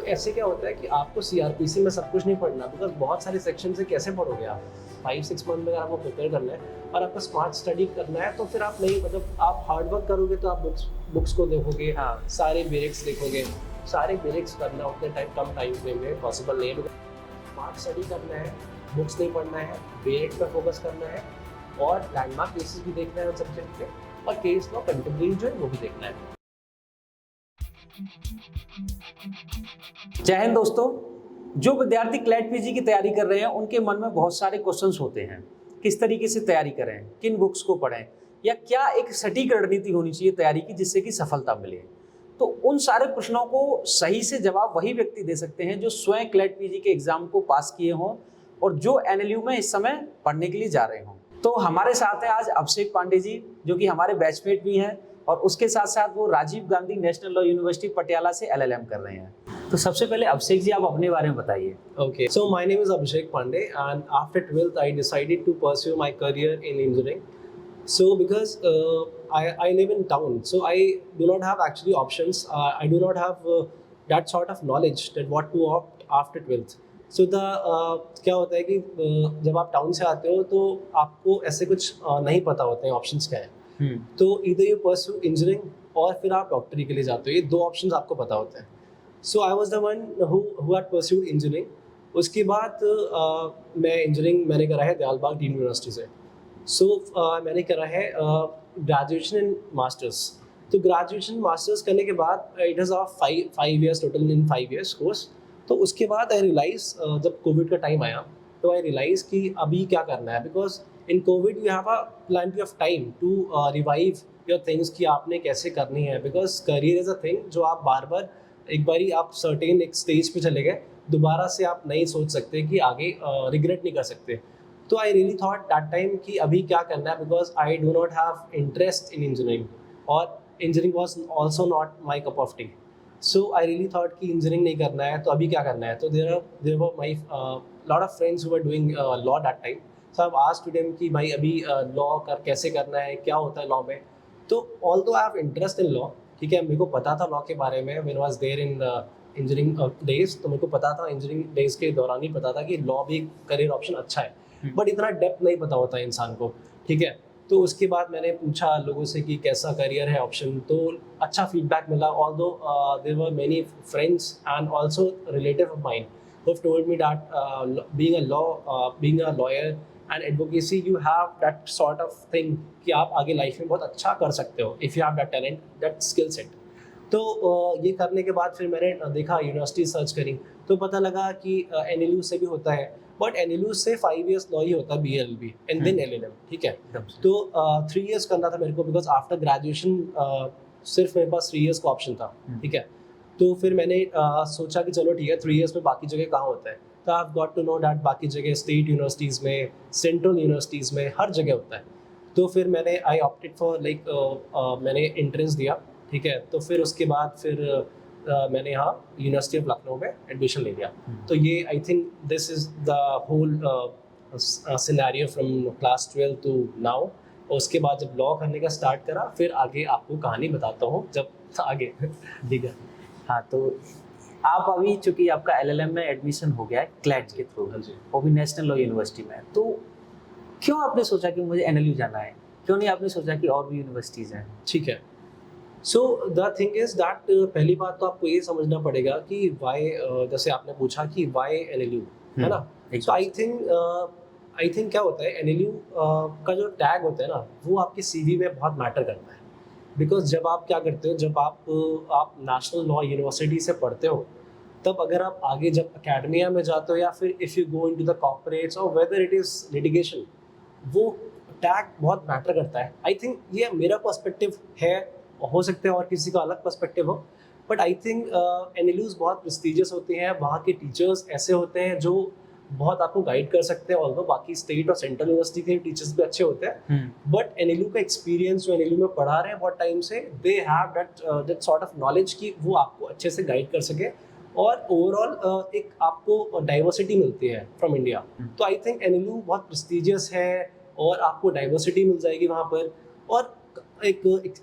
ऐसे क्या होता है कि आपको सीआरपीसी में सब कुछ नहीं पढ़ना, बिकॉज बहुत सारे सेक्शन से कैसे पढ़ोगे आप 5-6 मंथ में आपको प्रिपेयर करना है और आपको स्मार्ट स्टडी करना है, तो फिर आप नहीं, मतलब आप हार्ड वर्क करोगे तो आप बुक्स को देखोगे, हाँ। सारे बेरिक्स देखोगे, सारे बेरिक्स करना उतने कम टाइम फ्रेम में पॉसिबल नहीं है। स्मार्ट स्टडी करना है, बुक्स नहीं पढ़ना है, बेरिक्स पर फोकस करना है और लैंडमार्क केसेस भी देखना है उन सब्जेक्ट के, और केस लॉ कंटेम्परेरी जो है वो भी देखना है। जय हिंद दोस्तों। जो विद्यार्थी क्लैट पीजी की तैयारी कर रहे हैं उनके मन में बहुत सारे क्वेश्चंस होते हैं, किस तरीके से तैयारी करें, किन बुक्स को पढ़ें, या क्या एक सटीक रणनीति होनी चाहिए तैयारी की जिससे कि सफलता मिले। तो उन सारे प्रश्नों को सही से जवाब वही व्यक्ति दे सकते हैं जो स्वयं क्लैट पीजी के एग्जाम को पास किए हों और जो एनएलयू में इस समय पढ़ने के लिए जा रहे हों। तो हमारे साथ है आज अभिषेक पांडे जी, जो कि हमारे बैचमेट भी हैं और उसके साथ साथ वो Rajiv Gandhi national law university Patiala से एलएलएम कर रहे हैं। तो सबसे पहले अभिषेक जी आप अपने बारे में बताइए। Okay, so my name is Abhishek Pandey, and after 12th, I decided to pursue my career in engineering. So because I live in town, so I do not have actually options. I do not have that sort of knowledge that what to opt after 12th. So the क्या होता है कि जब आप town से आते हो तो आपको ऐसे कुछ नहीं पता होते हैं ऑप्शंस क्या है। तो इधर यू परस्यू इंजीनियरिंग और फिर आप डॉक्टरी के लिए जाते हो, ये दो ऑप्शंस आपको पता होते हैं। So I was the one who had pursued engineering. उसके बाद मैं इंजीनियरिंग मैंने करा है दयालबाग डीम्ड यूनिवर्सिटी से। सो मैंने करा है ग्रेजुएशन एंड मास्टर्स। तो ग्रेजुएशन मास्टर्स करने के बाद it is a 5 years total in 5 years कोर्स। तो उसके बाद आई रियलाइज जब कोविड का टाइम आया तो आई रियलाइज कि अभी क्या करना है, because in Covid you have a plenty of time to revive your things कि आपने कैसे करनी है, because career is a thing जो आप बार बार एक बारी आप सर्टेन एक स्टेज पे चले गए, दोबारा से आप नहीं सोच सकते कि आगे रिग्रेट नहीं कर सकते। तो I really thought that time कि अभी क्या करना है, because I do not have interest in engineering और engineering was also not my cup of tea. So I really thought कि इंजीनियरिंग नहीं करना है तो अभी क्या करना है। तो there were my lot of friends who were doing law that time. So I have asked them कि भाई अभी लॉ कैसे करना है, क्या होता है लॉ में। तो although I have interest in law, ठीक है, मेरे को पता था लॉ के बारे में, when was there in engineering days, तो मेरे को पता था इंजीनियरिंग डेज के दौरान ही पता था कि लॉ भी करियर ऑप्शन अच्छा है, बट इतना डेप्थ नहीं पता होता है इंसान को, ठीक है। तो उसके बाद मैंने पूछा लोगों से कि कैसा करियर है ऑप्शन, तो अच्छा फीडबैक मिला। Although there were many friends and also relative of mine who have told me that being a lawyer and advocacy, you have that sort of thing कि आप आगे लाइफ में बहुत अच्छा कर सकते हो if you have that talent, that skill set। तो ये करने के बाद फिर मैंने देखा, यूनिवर्सिटी सर्च करी तो पता लगा कि एनएलयू से भी होता है, बट एनएलयू से 5 years लॉ ही होता है, बीएलएलबी एंड देन एलएलएम, ठीक है। तो 3 years करना था मेरे को, बिकॉज आफ्टर ग्रेजुएशन सिर्फ मेरे पास 3 years का ऑप्शन था, ठीक है। तो फिर मैंने सोचा कि चलो ठीक है 3 years में बाकी जगह कहाँ होता है। तो I have got to know that बाकी जगह स्टेट यूनिवर्सिटीज़ में, सेंट्रल यूनिवर्सिटीज़ में, हर जगह होता है। तो फिर मैंने आई ऑप्टेड फॉर लाइक मैंने एंट्रेंस दिया, ठीक है। तो फिर उसके बाद फिर मैंने यहाँ यूनिवर्सिटी ऑफ लखनऊ में एडमिशन ले लिया। तो ये I think this is the whole scenario from class 12 to now. उसके बाद जब लॉ करने का स्टार्ट करा, फिर आगे आपको कहानी बताता हूँ जब आगे, ठीक है। हाँ, तो आप अभी चूंकि आपका एलएलएम में एडमिशन हो गया है क्लैट के थ्रू, वो भी नेशनल लॉ यूनिवर्सिटी में, तो क्यों आपने सोचा कि मुझे एनएलयू जाना है? क्यों नहीं आपने सोचा कि और भी यूनिवर्सिटीज़ हैं? ठीक है। So the thing is that पहली बात तो आपको ये समझना पड़ेगा कि वाई, जैसे आपने पूछा कि वाई एनएलयू, है ना। तो आई थिंक क्या होता है, एनएलयू का जो टैग होता है ना, वो आपके सीवी में बहुत मैटर करता है। बिकॉज जब आप क्या करते हो, जब आप नेशनल लॉ यूनिवर्सिटी से पढ़ते हो, तब अगर आप आगे जब एकेडमिया में जाते हो या फिर if you go into the corporates और वेदर इट इज़ लिटिगेशन, वो टैग बहुत मैटर करता है। आई थिंक ये मेरा पर्सपेक्टिव है, हो सकता है और किसी का अलग पर्सपेक्टिव हो, बट आई थिंक एनएलयूज बहुत प्रेस्टिजियस होते हैं, वहाँ के टीचर्स ऐसे होते हैं जो बहुत आपको गाइड कर सकते हैं। ऑल्दो बाकी स्टेट और सेंट्रल यूनिवर्सिटी के टीचर्स भी अच्छे होते हैं, बट एनएलयू का एक्सपीरियंस जो एनएलयू में पढ़ा रहे हैं बहुत टाइम से, they have that sort of knowledge कि वो आपको अच्छे से गाइड कर सके और ओवरऑल एक आपको डाइवर्सिटी मिलती है फ्रॉम इंडिया। तो आई थिंक एनएलयू बहुत प्रेस्टिजियस है और आपको डाइवर्सिटी मिल जाएगी वहाँ पर। और एक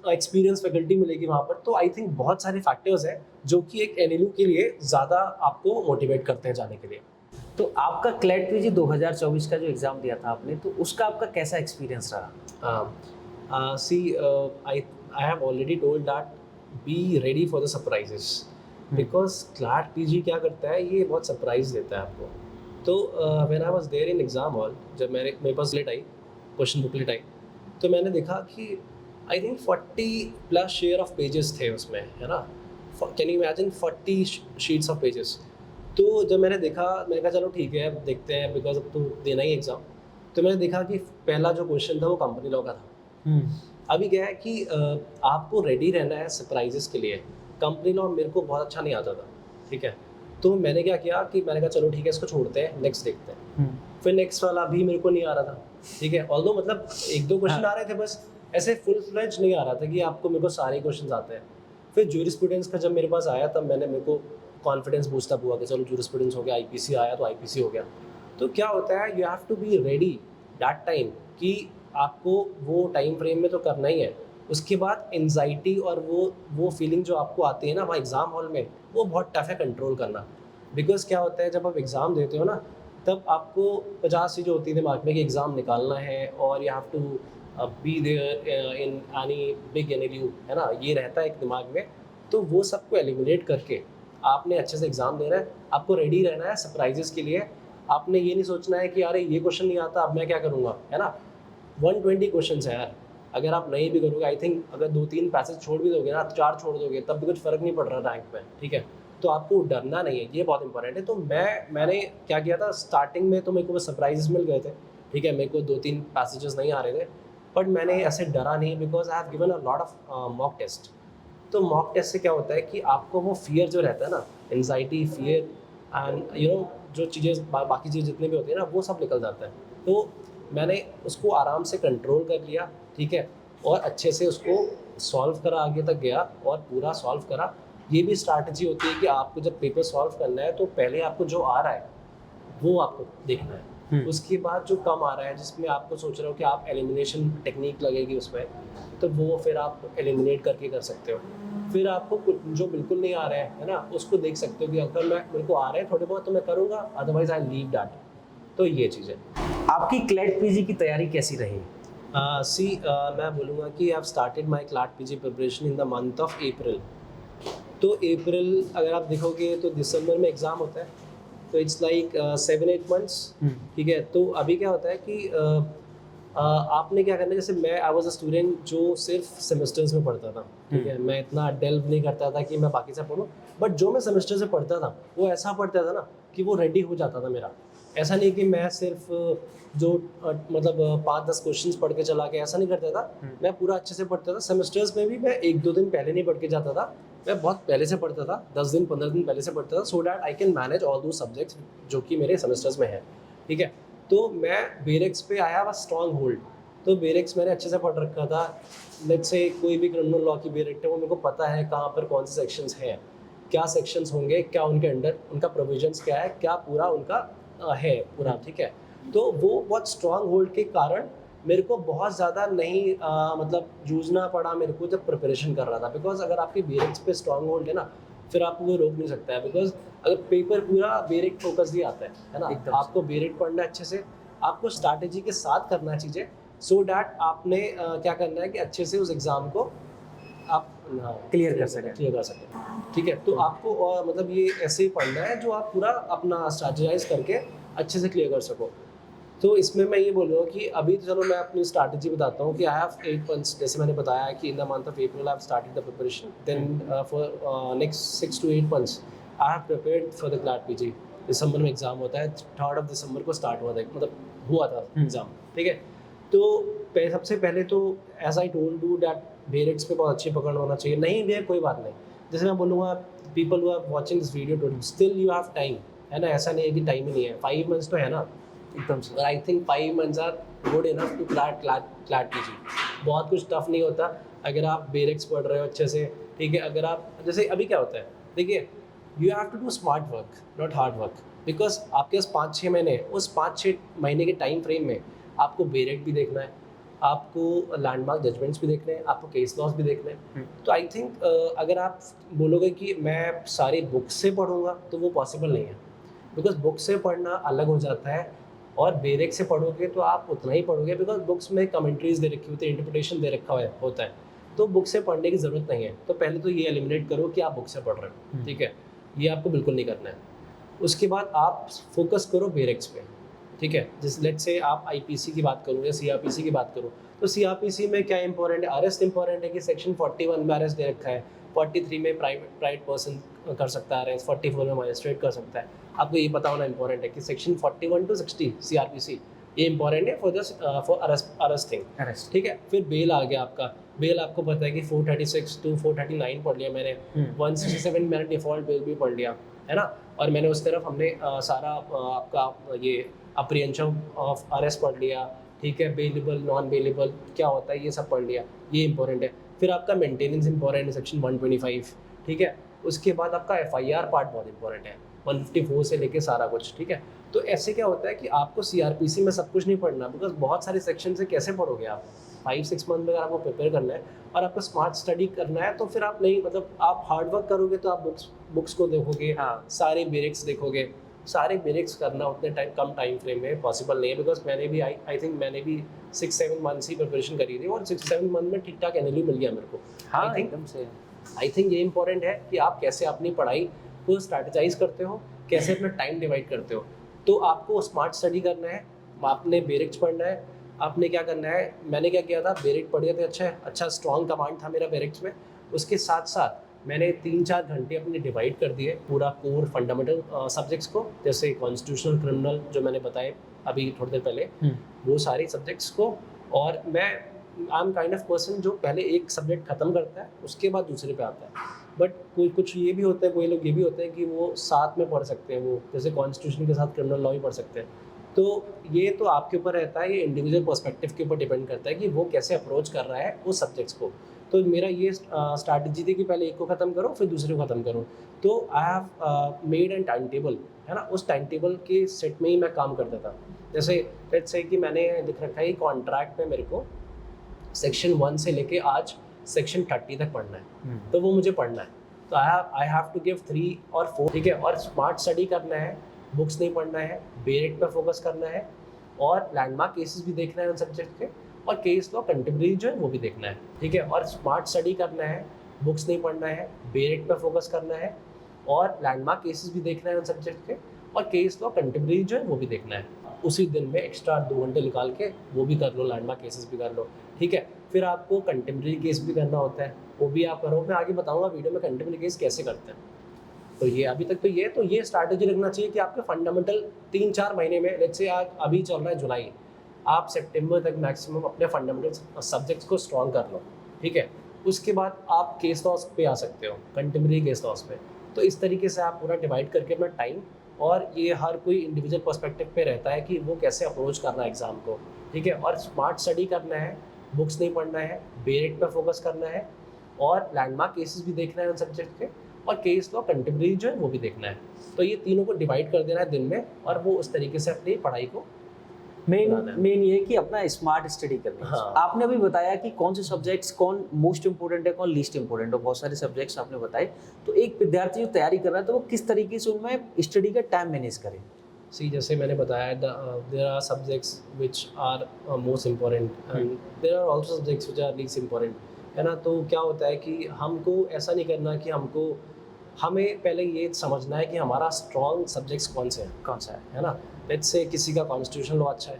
एक्सपीरियंस फैकल्टी मिलेगी वहाँ पर। तो आई थिंक बहुत सारे फैक्टर्स हैं जो कि एक एनएलयू के लिए ज़्यादा आपको मोटिवेट करते हैं जाने के लिए। तो आपका क्लैट पीजी 2024 का जो एग्ज़ाम दिया था आपने, तो उसका आपका कैसा एक्सपीरियंस रहा? See, I have already told that be ready for the surprises because CLAT PG क्या करता है, ये बहुत सरप्राइज देता है आपको। तो when I was there in exam hall, जब मेरे पास लेट आई, क्वेश्चन बुकलेट आई, तो मैंने देखा कि I think 40 plus share of pages थे उसमें, है ना। Can you imagine 40 sheets of pages. तो जब मैंने देखा, मैंने कहा चलो ठीक है अब देखते हैं, बिकॉज अब तो देना ही एग्ज़ाम। तो मैंने देखा कि पहला जो क्वेश्चन था वो कंपनी लॉ का था। अभी क्या है कि आपको रेडी रहना है सरप्राइजेस के लिए। कंपनी लॉ मेरे को बहुत अच्छा नहीं आता था, ठीक है। तो मैंने क्या किया कि मैंने कहा चलो ठीक है इसको छोड़ते हैं, नेक्स्ट देखते हैं। फिर नेक्स्ट वाला भी मेरे को नहीं आ रहा था, ठीक है। ऑल्दो मतलब एक दो क्वेश्चन आ रहे थे बस, ऐसे फुल फ्लेज नहीं आ रहा था कि आपको मेरे को सारे क्वेश्चन आते हैं। फिर ज्यूरिस्प्रूडेंस का जब मेरे पास आया तब मेरे को कॉन्फिडेंस बूस्टअप हुआ कि चलो ज्यूरिस्प्रूडेंस हो गया, आईपीसी आया तो आईपीसी हो गया। तो क्या होता है, you have to be ready that time कि आपको वो टाइम फ्रेम में तो करना ही है। उसके बाद एंजाइटी और वो फीलिंग जो आपको आती है ना वहाँ एग्ज़ाम हॉल में, वो बहुत टफ है कंट्रोल करना। बिकॉज क्या होता है, जब आप एग्ज़ाम देते हो ना, तब आपको 50 चीज़ें होती है दिमाग में कि एग्ज़ाम निकालना है और you have to be there in any big NLU, है ना, ये रहता है एक दिमाग में। तो वो सबको एलिमिनेट करके आपने अच्छे से एग्ज़ाम देना है, आपको रेडी रहना है सरप्राइजेस के लिए। आपने ये नहीं सोचना है कि अरे ये क्वेश्चन नहीं आता अब मैं क्या करूँगा, है ना। 120 क्वेश्चन है यार, अगर आप नहीं भी करोगे, आई थिंक अगर 2-3 पैसेज छोड़ भी दोगे ना, 4 छोड़ दोगे, तब भी कुछ फ़र्क नहीं पड़ रहा रैंक में, ठीक है। तो आपको डरना नहीं है, ये बहुत इंपॉर्टेंट है। तो मैंने क्या किया था, स्टार्टिंग में तो मेरे को बस सरप्राइजेस मिल गए थे, ठीक है। मेरे को 2-3 पैसेजेस नहीं आ रहे थे, बट मैंने ऐसे डरा नहीं, because I have given a lot of mock test. तो मॉक टेस्ट से क्या होता है कि आपको वो फियर जो रहता है ना, anxiety, fear and you know जो चीज़ें बाकी चीज़ें जितने भी होती है ना, वो सब निकल जाता है। तो मैंने उसको आराम से कंट्रोल कर लिया, ठीक है, और अच्छे से उसको सॉल्व करा, आगे तक गया और पूरा सॉल्व करा। ये भी स्ट्रैटेजी होती है कि आपको जब पेपर सॉल्व करना है तो पहले आपको जो आ रहा है वो आपको देखना है। उसके बाद जो कम आ रहा है, जिसमें आपको सोच रहे हो कि आप एलिमिनेशन टेक्निक लगेगी उसमें, तो वो फिर आप एलिमिनेट करके कर सकते हो। फिर आपको जो बिल्कुल नहीं आ रहा है ना, उसको देख सकते हो कि अगर मेरे को आ रहे हैं थोड़े बहुत तो मैं करूँगा, अदरवाइज आई लीव दैट। तो ये चीज़ है। आपकी क्लैट पीजी की तैयारी कैसी रही? मैं बोलूँगा कि आई have started my CLAT PG preparation in the month of अप्रैल। तो अप्रैल अगर आप देखोगे तो दिसंबर में एग्ज़ाम होता है, तो इट्स लाइक 7-8 मंथ्स, ठीक है। तो अभी क्या होता है कि आपने क्या करना है, जैसे मैं आई वाज अ स्टूडेंट जो सिर्फ सेमेस्टर्स में पढ़ता था, ठीक है। मैं इतना डेल्व नहीं करता था कि मैं बाकी से पढ़ूँ, बट जो मैं सेमेस्टर से पढ़ता था वो ऐसा पढ़ता था ना कि वो रेडी हो जाता था मेरा। ऐसा नहीं कि मैं सिर्फ जो मतलब 5-10 क्वेश्चंस पढ़ के चला गया, ऐसा नहीं करता था। मैं पूरा अच्छे से पढ़ता था। सेमेस्टर्स में भी मैं 1-2 दिन पहले नहीं पढ़ के जाता था, मैं बहुत पहले से पढ़ता था, 10 दिन 15 दिन पहले से पढ़ता था, so that I can manage all दो सब्जेक्ट्स जो कि मेरे सेमेस्टर्स में है, ठीक है। तो मैं बेरेक्स पे I have a strong hold. तो बेरेक्स मैंने अच्छे से पढ़ रखा था। लेट्स से कोई भी क्रिमिनल लॉ की बेरेक्ट है, वो मेरे को पता है कहाँ पर कौन से सेक्शंस हैं, क्या सेक्शंस होंगे, क्या उनके अंडर उनका प्रोविजंस क्या है, क्या पूरा उनका है पूरा, ठीक है। तो वो बहुत स्ट्रॉन्ग होल्ड के कारण मेरे को बहुत ज़्यादा नहीं मतलब जूझना पड़ा मेरे को जब प्रिपरेशन कर रहा था। बिकॉज अगर आपकी बेरेक्स पे स्ट्रॉन्ग होल्ड है ना, फिर आपको वो रोक नहीं सकता है। बिकॉज अगर पेपर पूरा बेरेक फोकस ही आता है ना, आपको बेरेक पढ़ना है अच्छे से, आपको स्ट्रैटेजी के साथ करना है चीज़ें, सो डैट आपने क्या करना है कि अच्छे से उस एग्ज़ाम को आप क्लियर कर सकें। ठीक है। तो आपको मतलब ये ऐसे ही पढ़ना है जो आप पूरा अपना स्ट्रैटेजाइज करके अच्छे से क्लियर कर सको। तो इसमें मैं ये बोल रहा हूँ कि अभी तो चलो मैं अपनी स्ट्रैटेजी बताता हूँ कि आई हैव 8 मंथ्स, जैसे मैंने बताया कि in the month of April I have started the preparation, then for next 6 to 8 months I have prepared for the CLAT PG. दिसंबर में एग्ज़ाम होता है, 3rd दिसंबर को स्टार्ट हुआ था, मतलब हुआ था एग्ज़ाम, ठीक है। तो सबसे पहले तो as I told you that bare acts पे बहुत अच्छी पकड़ होना चाहिए। नहीं भी है कोई बात नहीं, जैसे मैं बोलूँगा people who are watching this video to still you have time, है ना। ऐसा नहीं है कि टाइम ही नहीं है, 5 मंथ्स तो है ना एकदम से। I think 5 months are good enough to CLAT PG. बहुत कुछ टफ नहीं होता अगर आप बेरेक्स पढ़ रहे हो अच्छे से, ठीक है। अगर आप जैसे अभी क्या होता है, देखिए you have to do smart work not hard work, because आपके पास 5-6 महीने, उस 5-6 महीने के टाइम फ्रेम में आपको बेरेक भी देखना है, आपको लैंडमार्क जजमेंट्स भी देखने हैं, आपको केस लॉस भी देखने हैं। हम्म। तो आई थिंक अगर आप बोलोगे कि मैं सारी बुक्स से पढ़ूंगा तो वो पॉसिबल नहीं है, बिकॉज बुक से पढ़ना अलग हो जाता है और बेरेक से पढ़ोगे तो आप उतना ही पढ़ोगे, बिकॉज बुक्स में कमेंट्रीज दे रखी होती है, इंटरप्रिटेशन दे रखा होता है। तो बुक से पढ़ने की ज़रूरत नहीं है। तो पहले तो ये एलिमिनेट करो कि आप बुक से पढ़ रहे हो, ठीक है, ये आपको बिल्कुल नहीं करना है। उसके बाद आप फोकस करो बेरेक्स पे, ठीक है। जिस लेट्स से आप आईपीसी की बात करो या सीआरपीसी की बात करो, तो सीआरपीसी में क्या इंपॉर्टेंट है, अरेस्ट इंपॉर्टेंट है कि सेक्शन 41 में अरेस्ट दे रखा है, 43 में प्राइवेट पर्सन कर सकता है अरेस्ट, 44 में मजिस्ट्रेट कर सकता है। आपको ये पता होना इंपॉर्टेंट है कि सेक्शन 41 to 60 सीआरपीसी ये इंपॉर्टेंट है फॉर अरेस्टिंग, अरेस्ट। ठीक है। फिर बेल आ गया आपका, बेल आपको पता है कि 436 to 439 पढ़ लिया मैंने, 167 मैंने डिफ़ॉल्ट बेल भी पढ़ लिया, है ना। और मैंने उस तरफ हमने सारा आपका ये अप्रीहेंशन ऑफ अरेस्ट पढ़ लिया, ठीक है, बेलेबल नॉन बेलेबल क्या होता है ये सब पढ़ लिया, ये इंपॉर्टेंट है। फिर आपका मेंटेनेंस इंपॉर्टेंट है, सेक्शन 125, ठीक है। उसके बाद आपका एफआईआर पार्ट बहुत इंपॉर्टेंट है, 154 से लेके सारा कुछ, ठीक है। तो ऐसे क्या होता है कि आपको सीआरपीसी में सब कुछ नहीं पढ़ना, बिकॉज बहुत सारे सेक्शन से कैसे पढ़ोगे आप 5-6 मंथ में। अगर आपको प्रिपेयर करना है और आपको स्मार्ट स्टडी करना है तो फिर आप नहीं, मतलब आप हार्डवर्क करोगे तो आप बुक्स को देखोगे, हाँ। सारे बेरिक्स देखोगे। सारे बेरिक्स करना उतने कम टाइम फ्रेम में पॉसिबल नहीं है, बिकॉज मैंने भी आई थिंक मैंने भी 6-7 मंथ्स ही प्रिपरेशन करी थी और 6-7 मंथ में ठीक ठाक एनएलयू मिल गया मेरे को। हाँ, I think- एकदम से। आई थिंक ये इंपॉर्टेंट है कि आप कैसे अपनी पढ़ाई को स्ट्रैटेजाइज करते हो, कैसे अपना टाइम डिवाइड करते हो। तो आपको स्मार्ट स्टडी करना है, आपने बेरिक्स पढ़ना है, आपने क्या करना है, मैंने क्या किया था, बेरिक पढ़े थे, अच्छा स्ट्रॉन्ग कमांड था मेरा बेरिक्स में। उसके साथ साथ मैंने 3-4 घंटे अपने डिवाइड कर दिए पूरा कोर फंडामेंटल सब्जेक्ट्स को, जैसे कॉन्स्टिट्यूशनल क्रिमिनल जो मैंने बताए अभी थोड़ी देर पहले, वो सारे सब्जेक्ट्स को। और मैं I am kind of person जो पहले एक सब्जेक्ट खत्म करता है उसके बाद दूसरे पे आता है। बट कोई कुछ ये भी होता है, कोई लोग ये भी होते हैं कि वो साथ में पढ़ सकते हैं, वो जैसे कॉन्स्टिट्यूशन के साथ क्रिमिनल लॉ भी पढ़ सकते हैं। तो ये तो आपके ऊपर रहता है, ये इंडिविजुअल पर्सपेक्टिव के ऊपर डिपेंड करता है कि वो कैसे अप्रोच कर रहा है उस सब्जेक्ट्स को। तो मेरा ये स्ट्रैटेजी थी कि पहले एक को ख़त्म करो फिर दूसरे को ख़त्म करो। तो I have made an time table, है ना, उस टाइम टेबल के सेट में ही मैं काम करता था। जैसे लेट्स से कि मैंने लिख रखा है कॉन्ट्रैक्ट में मेरे को सेक्शन 1 से लेके आज सेक्शन 30 तक पढ़ना है, तो वो मुझे पढ़ना है। तो आई हैव टू गिव 3 और 4, ठीक है। और स्मार्ट स्टडी करना है, बुक्स नहीं पढ़ना है, बेरेट पर फोकस करना है और लैंडमार्क केसेस भी देखना है उन सब्जेक्ट के, और केस लॉ कंटेम्प्रेरी जो है वो भी देखना है, ठीक है। और स्मार्ट स्टडी करना है, बुक्स नहीं पढ़ना है, बेरेट पर फोकस करना है और लैंडमार्क केसेस भी देखना है उन सब्जेक्ट के, और केस लॉ कंटेम्प्रेरी जो है वो भी देखना है। उसी दिन में एक्स्ट्रा 2 घंटे निकाल के वो भी कर लो, लैंडमार्क केसेस भी कर लो, ठीक है। फिर आपको कंटेम्प्रेरी केस भी करना होता है, वो भी आप करो। मैं आगे बताऊंगा वीडियो में कंटेम्प्रेरी केस कैसे करते हैं। तो ये अभी तक तो ये स्ट्रैटेजी रखना चाहिए कि आपके फंडामेंटल 3-4 महीने में, लेट्स से आज अभी चल रहा है जुलाई, आप सितंबर तक मैक्सिमम अपने फंडामेंटल सब्जेक्ट्स को स्ट्रॉन्ग कर लो, ठीक है। उसके बाद आप केस लॉस पे आ सकते हो, कंटेम्प्रेरी केस लॉस पे। तो इस तरीके से आप पूरा डिवाइड करके अपना टाइम, और ये हर कोई इंडिविजुअल पर्सपेक्टिव पे रहता है कि वो कैसे अप्रोच करना है एग्ज़ाम को, ठीक है। और स्मार्ट स्टडी करना है, बुक्स नहीं पढ़ना है, बेरेट पर फोकस करना है और लैंडमार्क केसेस भी देखना है उन सब्जेक्ट के, और केस लॉ कंटेम्प्रेरी जो है वो भी देखना है। तो ये तीनों को डिवाइड कर देना है दिन में, और वो उस तरीके से अपनी पढ़ाई को बनाना है। मेन ये है कि अपना स्मार्ट स्टडी करनी है। हाँ। आपने अभी बताया कि कौन से सब्जेक्ट्स कौन मोस्ट इंपोर्टेंट है, कौन लीस्ट इंपोर्टेंट है, बहुत सारे सब्जेक्ट्स आपने बताए। तो एक विद्यार्थी जो तैयारी कर रहा है तो वो किस तरीके से उनमें स्टडी का टाइम मैनेज करे? जैसे मैंने बताया, there are subjects which are most important and there are also subjects which are least important, है ना। तो क्या होता है कि हमको ऐसा नहीं करना कि हमें पहले ये समझना है कि हमारा स्ट्रॉन्ग सब्जेक्ट्स कौन से हैं, कौन सा है ना। लेट्स से किसी का कॉन्स्टिट्यूशन लॉ अच्छा है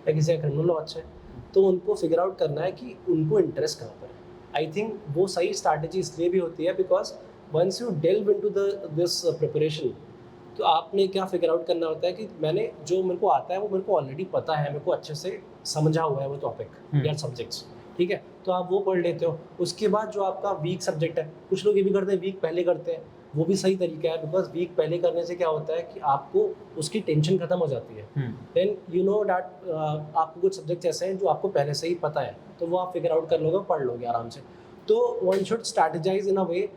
या किसी का क्रिमिनल लॉ अच्छा है, तो उनको फिगर आउट करना है कि उनको इंटरेस्ट कहाँ पर है। आई थिंक वो सही स्ट्रैटेजी इसलिए भी होती है because once you delve into this preparation, तो आपने क्या फिगर आउट करना होता है कि जो मेरे को आता है वो मेरे को ऑलरेडी पता है, मेरे को अच्छे से समझा हुआ है वो टॉपिक या सब्जेक्ट्स, ठीक है। तो आप वो पढ़ लेते हो। उसके बाद जो आपका वीक सब्जेक्ट है, कुछ लोग ये भी करते हैं वीक पहले करते हैं, वो भी सही तरीका है बिकॉज वीक पहले करने से क्या होता है कि आपको उसकी टेंशन खत्म हो जाती है। देन यू नो डैट आपको कुछ सब्जेक्ट्स ऐसे हैं जो आपको पहले से ही पता है, तो वो आप फिगर आउट कर लोगे, पढ़ लोगे आराम से। तो one should strategise in a way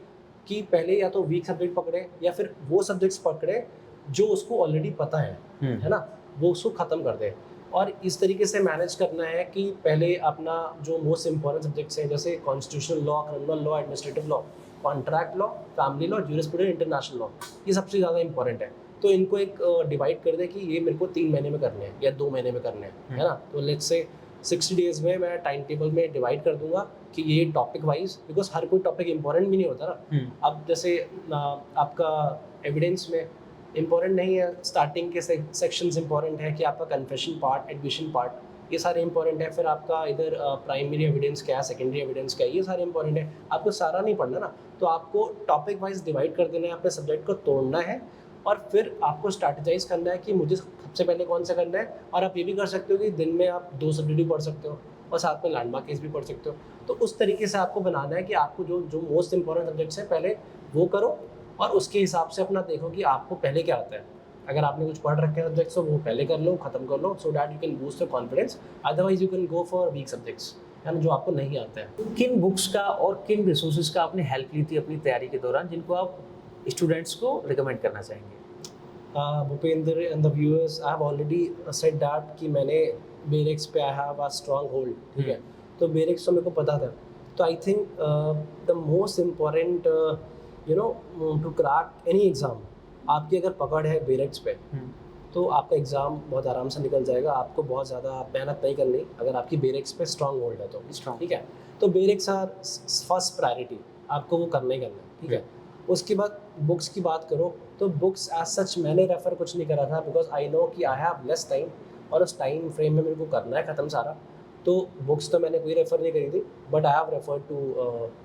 कि पहले या तो वीक सब्जेक्ट पकड़े या फिर वो सब्जेक्ट्स पकड़े जो उसको ऑलरेडी पता है ना, वो उसको ख़त्म कर दे। और इस तरीके से मैनेज करना है कि पहले अपना जो मोस्ट इंपॉर्टेंट सब्जेक्ट्स हैं जैसे constitutional law, criminal law, administrative law, contract law, family law, jurisprudence, international law, ये सबसे ज़्यादा इंपॉर्टेंट है। तो इनको एक डिवाइड कर दे कि ये मेरे को 3 महीने में करने हैं या 2 महीने में करने हैं, है ना। तो लेट्स से 60 डेज़ में मैं टाइम टेबल में डिवाइड कर दूंगा कि ये टॉपिक वाइज, बिकॉज हर कोई टॉपिक इंपॉर्टेंट भी नहीं होता ना। अब जैसे आपका एविडेंस में इंपॉर्टेंट नहीं है, स्टार्टिंग के सेक्शंस इंपॉर्टेंट है कि आपका कन्फेशन पार्ट, एडमिशन पार्ट, ये सारे इंपॉर्टेंट है। फिर आपका इधर प्राइमरी एविडेंस क्या है, सेकेंडरी एविडेंस क्या है, ये सारे इंपॉर्टेंट है। आपको सारा नहीं पढ़ना ना, तो आपको टॉपिक वाइज डिवाइड कर देना है, अपने सब्जेक्ट को तोड़ना है और फिर आपको स्ट्रैटेजाइज करना है कि मुझे सबसे पहले कौन सा करना है। और आप ये भी कर सकते हो कि दिन में आप 2 सब्जेक्ट भी पढ़ सकते हो और साथ में लैंडमार्क केस भी पढ़ सकते हो। तो उस तरीके से आपको बनाना है कि आपको जो जो मोस्ट इंपॉर्टेंट सब्जेक्ट्स हैं पहले वो करो और उसके हिसाब से अपना देखो कि आपको पहले क्या आता है। अगर आपने कुछ पढ़ रखे हैं सब्जेक्ट्स तो वो पहले कर लो, खत्म कर लो, so that you can boost your confidence. Otherwise you can go for weak subjects, है ना, जो आपको नहीं आता है। किन बुक्स का और किन रिसोर्सेज का आपने हेल्प ली थी अपनी तैयारी के दौरान, जिनको आप स्टूडेंट्स को रिकमेंड करना चाहेंगे? Bhupendra and the viewers, I have already said that कि मैंने बेरेक्स पे I have a strong hold, ठीक है। तो बेरेक्स तो मेरे को पता था। तो I think the most important to crack any exam, आपकी अगर पकड़ है बेरेक्स पे तो आपका एग्ज़ाम बहुत आराम से निकल जाएगा। आपको बहुत ज़्यादा मेहनत नहीं करनी अगर आपकी बेरेक्स पे स्ट्रॉन्ग होल्ड है तो, ठीक है। तो बेरेक्स आर फर्स्ट प्रायोरिटी, आपको वो करना ही करना है, ठीक है। उसके बाद बुक्स की बात करो तो बुक्स एज सच मैंने रेफ़र कुछ नहीं करा था, बिकॉज आई नो कि आई हैव लेस टाइम और उस टाइम फ्रेम में मेरे को करना है ख़त्म सारा। तो बुक्स तो मैंने कोई रेफ़र नहीं करी थी, but I have refer to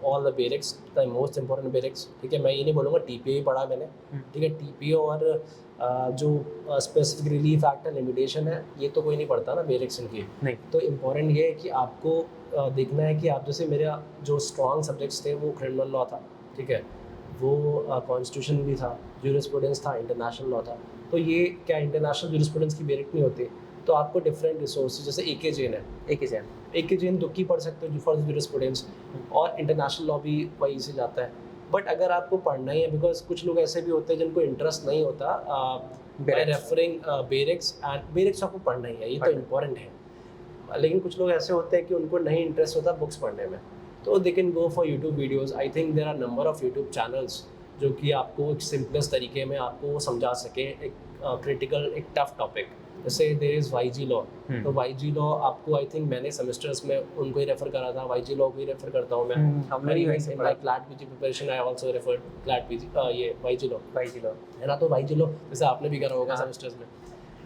all the bare acts, the most important bare acts, ठीक है। मैं ये नहीं बोलूँगा टीपीओ ही पढ़ा मैंने, ठीक है। टीपीओ और जो specific relief act and limitation है ये तो कोई नहीं पढ़ता ना बेरेक्स इनकी, नहीं। तो इम्पॉर्टेंट ये है कि आपको देखना है कि आप जैसे मेरा जो स्ट्रॉन्ग सब्जेक्ट्स थे वो क्रिमिनल लॉ था, ठीक है, वो कॉन्स्टिट्यूशन भी था, ज्यूरिस्प्रूडेंस था, इंटरनेशनल लॉ था। तो ये क्या इंटरनेशनल ज्यूरिस्प्रूडेंस की बेरेक्ट नहीं होती, तो आपको डिफरेंट रिसोर्सेज जैसे एके जैन है, एके जैन दुक्की पढ़ सकते हो फॉर द ज्यूरिस्प्रूडेंस, और इंटरनेशनल लॉ भी वहीं से जाता है। बट अगर आपको पढ़ना ही है, बिकॉज कुछ लोग ऐसे भी होते हैं जिनको इंटरेस्ट नहीं होता बाय रेफरिंग बेरेक्स, एंड बेरेक्स आपको पढ़ना ही है, ये तो इम्पॉर्टेंट है। लेकिन कुछ लोग ऐसे होते हैं कि उनको नहीं इंटरेस्ट होता बुक्स पढ़ने में, तो they can go for YouTube videos. I think there are number of YouTube channels जो कि आपको एक सिंपलेस्ट तरीके में आपको समझा सके एक क्रिटिकल एक टफ टॉपिक। जैसे देयर इज़ वाईजी लॉ, तो वाईजी लॉ आपको आई थिंक मैंने सेमेस्टर्स में उनको ही रेफर करा था, वाईजी लॉ को ही रेफर करता हूँ मैं। In like CLAT PG preparation I also referred CLAT PG, ये वाईजी लॉ है ना। तो वाईजी लॉ जैसे आपने भी करा होगा सेमेस्टर्स में,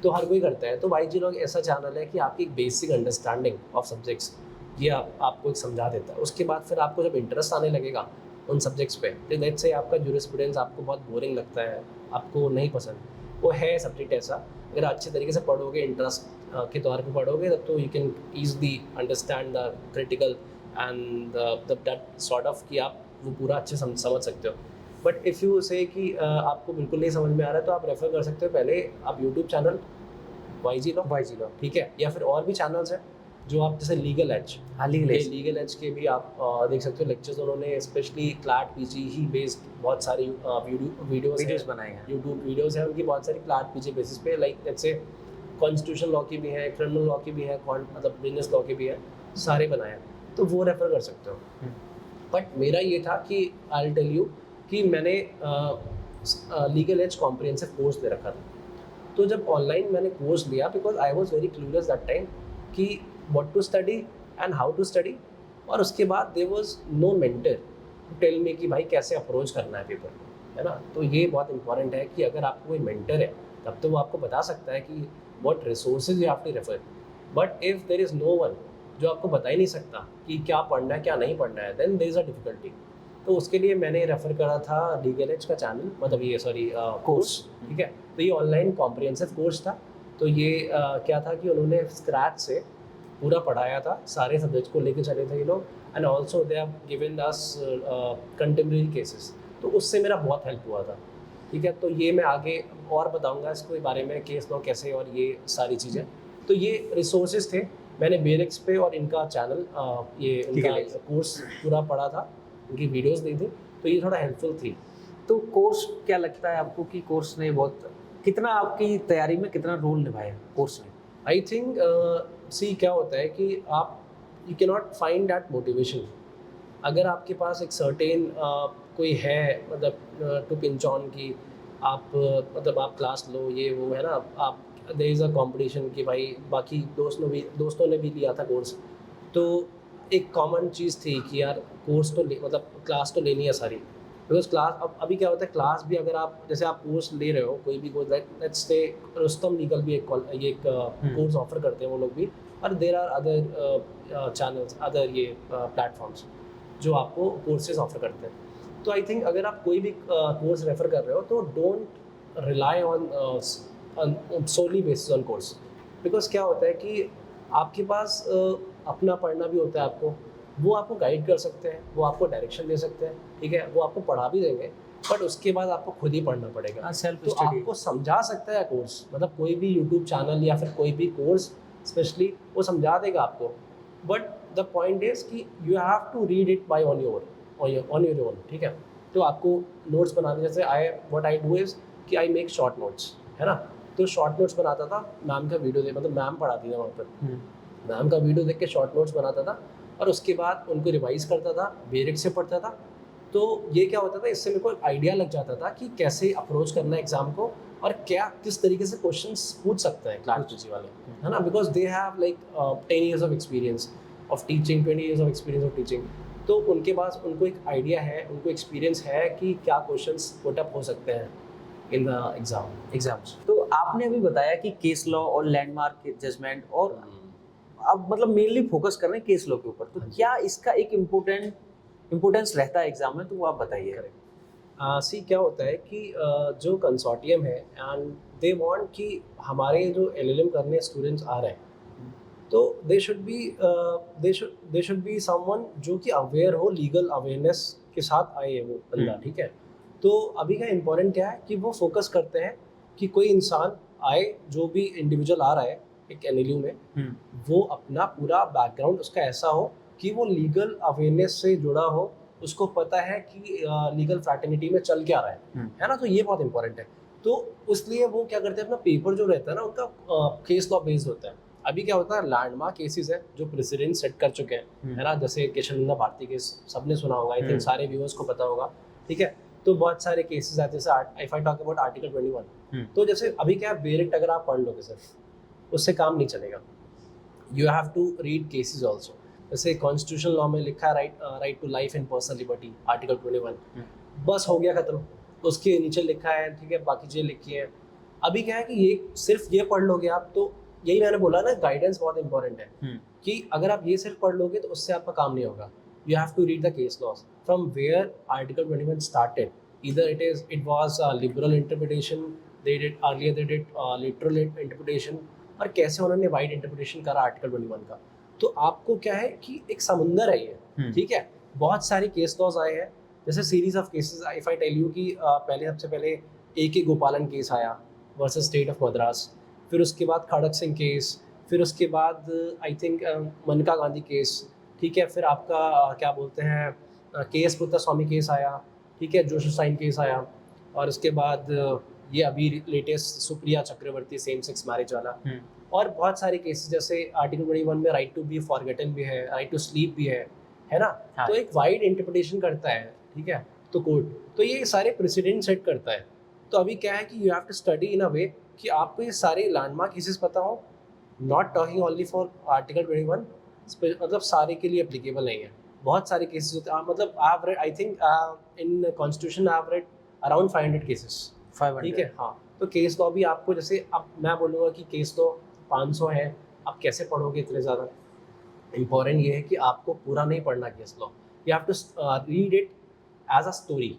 तो हर कोई करता है। तो वाईजी लॉ एक ऐसा चैनल है कि आपकी एक बेसिक अंडरस्टैंडिंग ऑफ सब्जेक्ट्स ये आपको एक समझा देता है। उसके बाद फिर आपको जब इंटरेस्ट आने लगेगा उन सब्जेक्ट्स पे, तो लेट्स से आपका ज्यूरिस्प्रूडेंस आपको बहुत बोरिंग लगता है, आपको नहीं पसंद, वो है सब्जेक्ट ऐसा, अगर अच्छे तरीके से पढ़ोगे, इंटरेस्ट के तौर पे पढ़ोगे, तब तो you can easily understand the critical and that sort of कि आप वो पूरा अच्छे समझ सकते हो। बट इफ़ यू से कि आपको बिल्कुल नहीं समझ में आ रहा है, तो आप रेफर कर सकते हो पहले आप यूट्यूब चैनल वाईजी लॉ, ठीक है, या फिर और भी चैनल्स हैं जो आप जैसे लीगल एज, लीगल एज के भी आप देख सकते हो लेक्चर्स। उन्होंने स्पेशली क्लैट पीजी ही बेस्ड बहुत सारी वीडियोस बनाए हैं, यूट्यूब वीडियोस हैं उनकी बहुत सारी क्लैट पीजी बेसिस पे, लाइक जैसे कॉन्स्टिट्यूशन लॉ की भी है, क्रिमिनल लॉ की भी है, मतलब बिजनेस लॉ की भी है, सारे बनाए हैं, तो वो रेफर कर सकते हो। बट मेरा ये था कि आई विल टेल यू कि मैंने लीगल एज कॉम्प्रिहेंसिव कोर्स ले रखा था। तो जब ऑनलाइन मैंने कोर्स लिया, because I was very curious that time कि what to study and how to study, और उसके बाद there was no mentor to tell me कि भाई कैसे अप्रोच करना है पेपर, है ना। तो ये बहुत इंपॉर्टेंट है कि अगर आपको कोई मेंटर है तब तो वो आपको बता सकता है कि what resources you have to refer, but if there is no one जो आपको बता ही नहीं सकता कि क्या पढ़ना है क्या नहीं पढ़ना है, then there is a difficulty। तो उसके लिए मैंने रेफ़र करा था लीगल एज का चैनल, मतलब ये कोर्स, ठीक है। तो ये ऑनलाइन कॉम्प्रिहेंसिव कोर्स था। तो ये क्या था कि उन्होंने स्क्रैच से पूरा पढ़ाया था, सारे सब्जेक्ट को लेके चले थे ये लोग, and also they have given us contemporary cases, तो उससे मेरा बहुत हेल्प हुआ था, ठीक है। तो ये मैं आगे और बताऊंगा इसके बारे में, केस लॉ कैसे और ये सारी चीज़ें। तो ये रिसोर्सेज थे, मैंने बेरेक्स पे और इनका चैनल ये इनका कोर्स पूरा पढ़ा था, इनकी वीडियोस दी थी, तो ये थोड़ा हेल्पफुल थी। तो कोर्स क्या लगता है आपको कि कोर्स ने बहुत कितना आपकी तैयारी में कितना रोल निभाया कोर्स ने? आई थिंक सी क्या होता है कि आप you can not find that motivation अगर आपके पास एक सर्टेन कोई है, मतलब टू पिंच ऑन की आप मतलब आप क्लास लो ये वो है ना, आप देयर इज़ अ कंपटीशन कि भाई बाकी दोस्तों ने भी लिया था कोर्स, तो एक कॉमन चीज़ थी कि यार कोर्स तो मतलब क्लास तो लेनी है सारी, बिकॉज क्लास अब अभी क्या होता है क्लास भी अगर आप जैसे आप कोर्स ले रहे हो कोई भी course, let's say Rustam legal भी एक कोर्स ऑफर करते हैं वो लोग भी, और there are other channels other ये प्लेटफॉर्म्स जो आपको कोर्सेज ऑफर करते हैं। तो आई थिंक अगर आप कोई भी कोर्स रेफर कर रहे हो तो don't rely on solely basis on course, because क्या होता है कि आपके पास अपना पढ़ना भी होता है आपको, वो आपको गाइड कर सकते हैं, वो आपको डायरेक्शन दे सकते हैं, ठीक है, वो आपको पढ़ा भी देंगे, बट उसके बाद आपको खुद ही पढ़ना पड़ेगा। सेल्फ तो स्टडी। आपको समझा सकता है कोर्स, मतलब कोई भी यूट्यूब चैनल या फिर कोई भी कोर्स स्पेशली वो समझा देगा आपको, बट द पॉइंट इज कि you have to read it by on your own, ठीक है। तो आपको नोट्स बनाने, जैसे व्हाट आई डू इज़ कि आई मेक शॉर्ट नोट्स, है ना, तो शॉर्ट नोट्स बनाता था, मैम का वीडियो दे, मतलब मैम पढ़ाती थी वहाँ पर, मैम का वीडियो देख के शॉर्ट नोट्स बनाता था और उसके बाद उनको रिवाइज़ करता था, बेरिक से पढ़ता था। तो ये क्या होता था, इससे मेरे को एक आइडिया लग जाता था कि कैसे अप्रोच करना है एग्ज़ाम को और क्या किस तरीके से क्वेश्चंस पूछ सकते हैं क्लास पीजी वाले, है ना, because they have like 10 years of experience of teaching, 20 years of experience of teaching. तो उनके पास उनको एक आइडिया है, उनको एक्सपीरियंस है कि क्या क्वेश्चंस पुट अप हो सकते हैं इन द एग्जाम्स। तो आपने अभी बताया कि केस लॉ और लैंडमार्क जजमेंट, और अब मतलब मेनली फोकस कर रहे हैं केस लॉ के ऊपर, तो हाँ जी। क्या इसका एक इम्पोर्टेंस रहता है एग्जाम में, तो वो आप बताइए। सी क्या होता है कि जो कंसोर्टियम है एंड दे वांट कि हमारे जो एलएलएम करने स्टूडेंट्स आ रहे हैं, तो दे शुड बी समवन जो कि अवेयर हो, लीगल अवेयरनेस के साथ आए है वो बंदा, ठीक है। तो अभी का इम्पोर्टेंट क्या है कि वो फोकस करते हैं कि कोई इंसान आए, जो भी इंडिविजुअल आ रहा है एक एनएलयू में, वो अपना पूरा बैकग्राउंड उसका ऐसा हो कि वो लीगल अवेयरनेस से जुड़ा हो, उसको पता है कि लीगल फ्रैटर्निटी में चल क्या रहा है ना, तो ये बहुत इंपॉर्टेंट है। तो इसलिए वो क्या करते हैं, अपना पेपर जो रहता है ना उनका केस लॉ बेस्ड होता है। अभी क्या होता है, लैंडमार्क केसेस है जो प्रेसिडेंट सेट कर चुके हैं, है ना, जैसे केशवनंदा भारती केस सबने सुना होगा, आई थिंक सारे व्यूअर्स को पता होगा, ठीक है। तो बहुत सारे केसेस आते हैं, जैसे if I talk about article 21, तो जैसे अभी क्या है, बेरिक्ट अगर आप पढ़ लोगे सिर्फ उससे काम नहीं चलेगा, you have to read cases also. जैसे कॉन्स्टिट्यूशनल लॉ में लिखा है right to life and personal liberty, article 21, बस हो गया खत्म। उसके नीचे लिखा है, ठीक है, बाकी चीज़ें लिखी हैं। अभी क्या है कि ये सिर्फ ये पढ़ लोगे आप, तो यही मैंने बोला ना, गाइडेंस बहुत इंपॉर्टेंट है कि अगर आप ये सिर्फ पढ़ लोगे तो उससे आपका काम नहीं होगा। You have to read the case laws from where article 21 started, either it was a liberal interpretation, they did literal interpretation, और कैसे उन्होंने वाइड इंटरप्रिटेशन करा आर्टिकल 21 का। तो आपको क्या है कि एक समुंदर है ये, ठीक है, बहुत सारे केस लॉज आए हैं, जैसे series of cases, if I tell you कि पहले सबसे पहले A.K. गोपालन केस आया वर्सेस स्टेट ऑफ मद्रास, फिर उसके बाद खड़क सिंह केस, फिर उसके बाद आई थिंक मनका गांधी केस, ठीक है, फिर आपका क्या बोलते हैं K.S. पुत्तस्वामी केस आया, ठीक है, जोशु साइन केस आया, और उसके बाद ये अभी लेटेस्ट सुप्रिया चक्रवर्ती सेम सेक्स मैरिज वाला, और बहुत सारे केसेस जैसे आर्टिकल 21 में राइट टू बी फॉरगेटन भी है, राइट टू स्लीप भी है ना। हाँ। तो एक वाइड इंटरप्रिटेशन करता है, ठीक है, तो कोर्ट तो ये सारे प्रेसिडेंट सेट करता है। तो अभी क्या है कि you have to study in a way कि आपको ये सारे लैंडमार्क केसेस पता हो, not talking only for article 21, मतलब सारे के लिए एप्लीकेबल नहीं है, बहुत सारे केसेस होते हैं, मतलब I have read, I think in constitution I have read around 500 cases, 500। ठीक है, हाँ। तो केस लॉ भी आपको, जैसे अब मैं बोलूँगा कि केस लॉ 500 है, आप कैसे पढ़ोगे इतने ज़्यादा। इम्पॉर्टेंट ये है कि आपको पूरा नहीं पढ़ना case law, you have to read it as a story,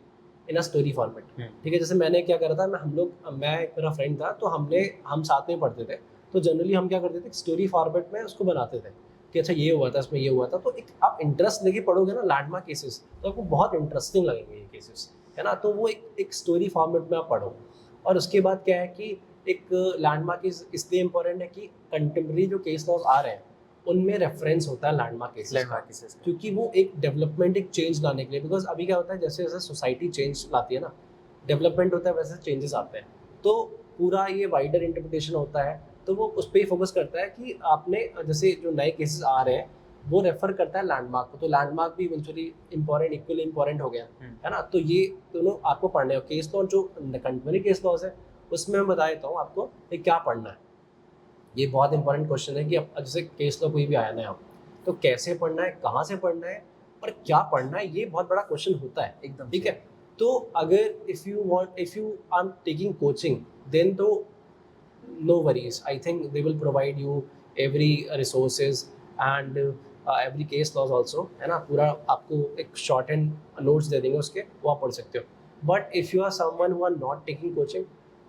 in a story format, ठीक है। जैसे मैंने क्या करा था, मैं एक मेरा फ्रेंड था, तो हम साथ में पढ़ते थे, तो जनरली हम क्या करते थे, स्टोरी फॉर्मेट में उसको बनाते थे कि अच्छा ये हुआ था, इसमें ये हुआ था। तो एक आप इंटरेस्ट लेके पढ़ोगे ना लैंडमार्क केसेस, तो आपको बहुत इंटरेस्टिंग लगेंगे ये केसेस, है ना। तो वो एक स्टोरी फॉर्मेट में आप पढ़ो। और उसके बाद क्या है कि एक लैंडमार्क इसलिए इम्पोर्टेंट है कि कंटेम्प्रेरी जो केस लॉज आ रहे हैं उनमें रेफरेंस होता है लैंडमार्क केसेस, क्योंकि वो एक डेवलपमेंट, एक चेंज लाने के लिए, बिकॉज अभी क्या होता है, जैसे जैसे सोसाइटी चेंज लाती है ना, डेवलपमेंट होता है, वैसे चेंजेस आते हैं, तो पूरा ये वाइडर इंटरप्रिटेशन होता है तो वो उस पर ही फोकस करता है कि आपने जैसे जो नए केसेस आ रहे हैं वो रेफर करता है लैंडमार्क को, तो लैंडमार्क भी इवेंचुअली इंपॉर्टेंट, इक्वली इंपॉर्टेंट हो गया है ना। तो ये दोनों आपको पढ़ने हैं। केस लॉ जो कंटेम्परेरी केस लॉज है उसमें मैं बता देता हूँ आपको कि क्या पढ़ना है। ये बहुत इंपॉर्टेंट क्वेश्चन है कि अब जैसे केस लॉ कोई भी आया नया तो कैसे पढ़ना है, कहाँ से पढ़ना है और क्या पढ़ना है, ये बहुत बड़ा क्वेश्चन होता है एकदम ठीक है। तो अगर if you are taking coaching then तो no worries, I think they will provide you every resources and every case laws also, है ना। पूरा आपको एक शॉर्ट एंड नोट्स दे देंगे उसके, वो आप पढ़ सकते हो। But if you are someone who are not taking coaching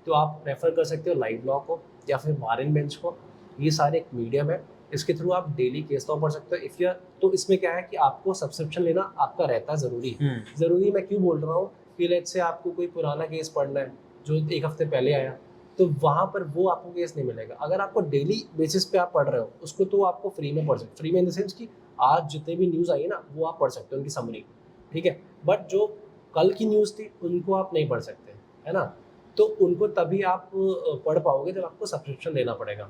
तो आप रेफर कर सकते हो लाइव लॉ को या फिर बार एंड बेंच को। ये सारे एक मीडियम है, इसके थ्रू आप डेली केस लॉ पढ़ सकते हो। इफ़ यू तो इसमें क्या है कि आपको सब्सक्रिप्शन लेना आपका रहता है ज़रूरी। ज़रूरी मैं क्यों बोल रहा हूँ कि लेट्स से आपको कोई पुराना केस पढ़ना है जो एक हफ्ते पहले आया, तो वहाँ पर वो आपको केस नहीं मिलेगा। अगर आपको डेली बेसिस पे आप पढ़ रहे हो उसको तो आपको फ्री में पढ़ सकते, फ्री में इन द सेंस कि आज जितने भी न्यूज़ आई है ना वो आप पढ़ सकते हो उनकी समरी, ठीक है। बट जो कल की न्यूज़ थी उनको आप नहीं पढ़ सकते, है ना। तो उनको तभी आप पढ़ पाओगे जब आपको सब्सक्रिप्शन लेना पड़ेगा